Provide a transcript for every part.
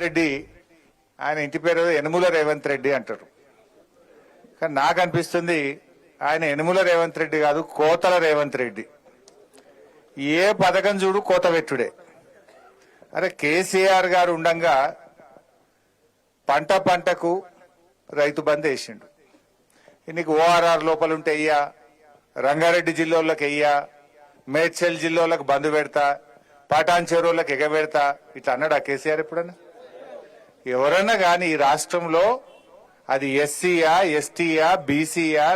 రెడ్డి ఆయన ఇంటి పేరు యనుమల రేవంత్ రెడ్డి అంటారు. కానీ నాకు అనిపిస్తుంది ఆయన యనుమల రేవంత్ రెడ్డి కాదు, కోతల రేవంత్ రెడ్డి. ఏ పథకం చూడు కోత పెట్టుడే. అరే కేసీఆర్ గారు ఉండంగా పంట పంటకు రైతు బంద్ వేసిండు. నీకు ఓఆర్ఆర్ లోపల ఉంటే అయ్యా, రంగారెడ్డి జిల్లాలకు అయ్యా, మేడ్చల్ జిల్లాలకు బంద్ పెడతా, పటాన్ చెరువులకు ఎగబెడతా ఇట్లా అన్నాడు ఆ కేసీఆర్ ఎప్పుడన్నా? ఎవరన్నా కానీ ఈ రాష్ట్రంలో అది ఎస్సీయా, ఎస్టీయా, బీసీయా,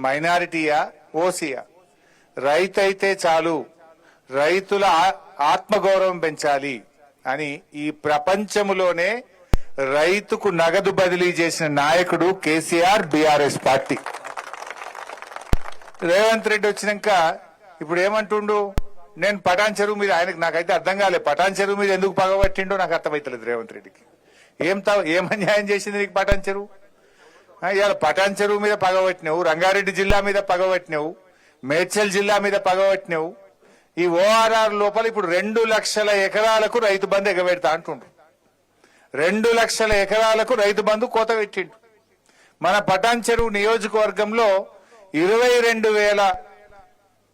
మైనారిటీయా, ఓసీయా, రైతు అయితే చాలు, రైతుల ఆత్మగౌరవం పెంచాలి అని ఈ ప్రపంచంలోనే రైతుకు నగదు బదిలీ చేసిన నాయకుడు కేసీఆర్, బీఆర్ఎస్ పార్టీ. రేవంత్ రెడ్డి వచ్చినాక ఇప్పుడు ఏమంటుండు, నేను పటాన్ చెరువు మీద, ఆయనకు నాకైతే అర్థం కాలేదు పటాన్ చెరువు మీద ఎందుకు పగబట్టిండో నాకు అర్థమైతలేదు రేవంత్ రెడ్డికి. ఏం అన్యాయం చేసింది నీకు పటాన్ చెరువు? ఇవాళ పటాన్ చెరువు మీద పగబట్టినావు, రంగారెడ్డి జిల్లా మీద పగబట్టినావు, మేడ్చల్ జిల్లా మీద పగబట్టినావు. ఈ ఓఆర్ఆర్ లోపల ఇప్పుడు 2 లక్షల ఎకరాలకు రైతు బంధు ఎగబెడతా అంటుండ్రు. 2 లక్షల ఎకరాలకు రైతు బంధు కోత పెట్టిండు. మన పటాన్ చెరువు నియోజకవర్గంలో 22,000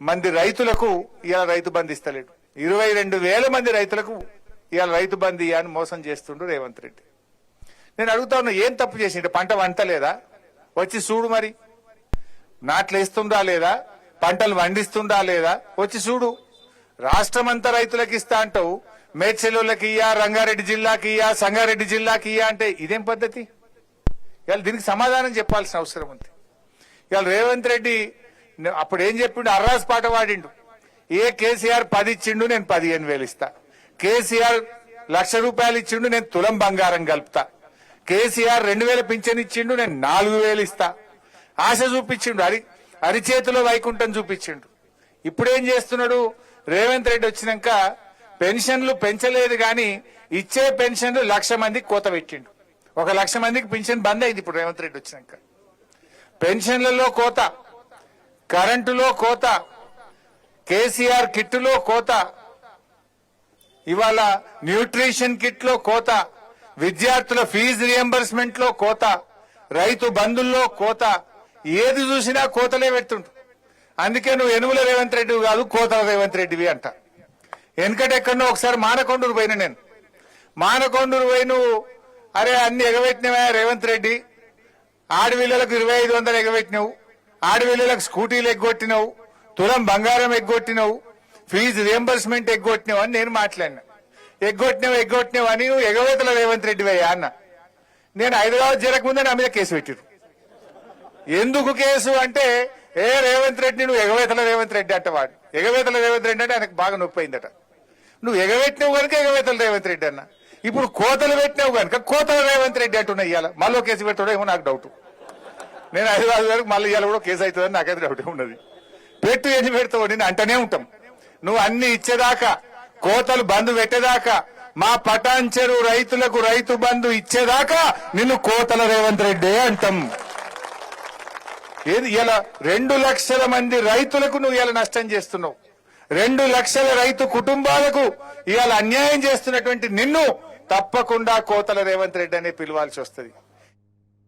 మంది రైతులకు ఇవాళ రైతు బంధు ఇస్తలేడు. 22,000 మంది రైతులకు ఇవాళ రైతు బంధు అని మోసం చేస్తుండ్రు రేవంత్ రెడ్డి. నేను అడుగుతా ఉన్నా, ఏం తప్పు చేసిండు? పంట వంటలేదా? వచ్చి చూడు, మరి నాట్లు వేస్తుందా లేదా, పంటలు వండిస్తుందా లేదా వచ్చి చూడు. రాష్ట్రమంతా రైతులకు ఇస్తా అంటావు, మేడ్చల్లోకి ఇయ్యా, రంగారెడ్డి జిల్లాకి ఇయ్యా, సంగారెడ్డి జిల్లాకి ఇయ్యా అంటే ఇదేం పద్ధతి? ఇవాళ దీనికి సమాధానం చెప్పాల్సిన అవసరం ఉంది. ఇవాళ రేవంత్ రెడ్డి అప్పుడు ఏం చెప్పిండు? అర్రాస్ పాట వాడిండు. కేసీఆర్ 10 ఇచ్చిండు, నేను 15,000 ఇస్తా. కేసీఆర్ ₹1,00,000 ఇచ్చిండు, నేను తులం బంగారం కలుపుతా. కేసీఆర్ 2,000 పింఛన్ ఇచ్చిండు, నేను 4,000 ఇస్తా. ఆశ చూపించిండు, అరిచేతిలో వైకుంఠం చూపించిండు. ఇప్పుడేం చేస్తున్నాడు రేవంత్ రెడ్డి? వచ్చినాక పెన్షన్లు పెంచలేదు గాని ఇచ్చే పెన్షన్లు 1,00,000 మందికి కోత పెట్టిండు. 1,00,000 మందికి పెన్షన్ బంద్ అయింది ఇప్పుడు రేవంత్ రెడ్డి వచ్చినాక. పెన్షన్లలో కోత, కరెంటులో కోత, కేసీఆర్ కిట్లో కోత, ఇవాళ న్యూట్రిషన్ కిట్ లో కోత, విద్యార్థుల ఫీజు రియంబర్స్మెంట్ లో కోత, రైతు బంధుల్లో కోత, ఏది చూసినా కోతలే పెడుతుంటు. అందుకే నువ్వు యనుమల రేవంత్ రెడ్డి కాదు, కోతల రేవంత్ రెడ్డివి అంట. వెనకటెక్కడో ఒకసారి మానకొండూరు పోయిన నేను. మానకొండూరు పోయి నువ్వు అరే అన్ని ఎగబెట్టినవా రేవంత్ రెడ్డి, ఆడవిళ్ళలకు 2,500 ఎగబెట్టినావు, ఆడవిళ్ళలకు స్కూటీలు ఎగ్గొట్టినావు, తులం బంగారం ఎగ్గొట్టినావు, ఫీజు రియంబర్స్మెంట్ ఎగ్గొట్టినావు అని నేను మాట్లాడినా. ఎగ్గొట్టినావు అని నువ్వు ఎగవేతల రేవంత్ రెడ్డి అయ్యా అన్న. నేను హైదరాబాద్ జరగకముందే నా మీద కేసు పెట్టిరు. ఎందుకు కేసు అంటే, రేవంత్ రెడ్డి నువ్వు ఎగవేతల రేవంత్ రెడ్డి అంటవాడు. ఎగవేతల రేవంత్ రెడ్డి అంటే ఆయనకు బాగా నొప్పి అయిందట. నువ్వు ఎగబెట్టినావు కనుక ఎగవేతల రేవంత్ రెడ్డి అన్న. ఇప్పుడు కోతలు పెట్టినావు కనుక కోతల రేవంత్ రెడ్డి అంటున్నా. ఇవాళ మళ్ళీ కేసు పెట్టాడో ఏమో నాకు డౌట్. నేను హైదరాబాద్ వరకు మళ్ళీ ఇవాళ కూడా కేసు అవుతుందని నాకైతే డౌట్ ఉన్నది. పెట్టు ఎన్ని పెడతావు నేను అంటనే ఉంటాం. నువ్వు అన్ని ఇచ్చేదాకా, కోతలు బంధు పెట్టేదాకా, మా పటాన్ చెరువు రైతులకు రైతు బంధు ఇచ్చేదాకా నిన్ను కోతల రేవంత్ రెడ్డి అంటాం. ఏది ఇలా 2 లక్షల మంది రైతులకు నువ్వు ఇలా నష్టం చేస్తున్నావు. 2 లక్షల రైతు కుటుంబాలకు ఇవాళ అన్యాయం చేస్తున్నటువంటి నిన్ను తప్పకుండా కోతల రేవంత్ రెడ్డి అనే పిలవాల్సి వస్తుంది.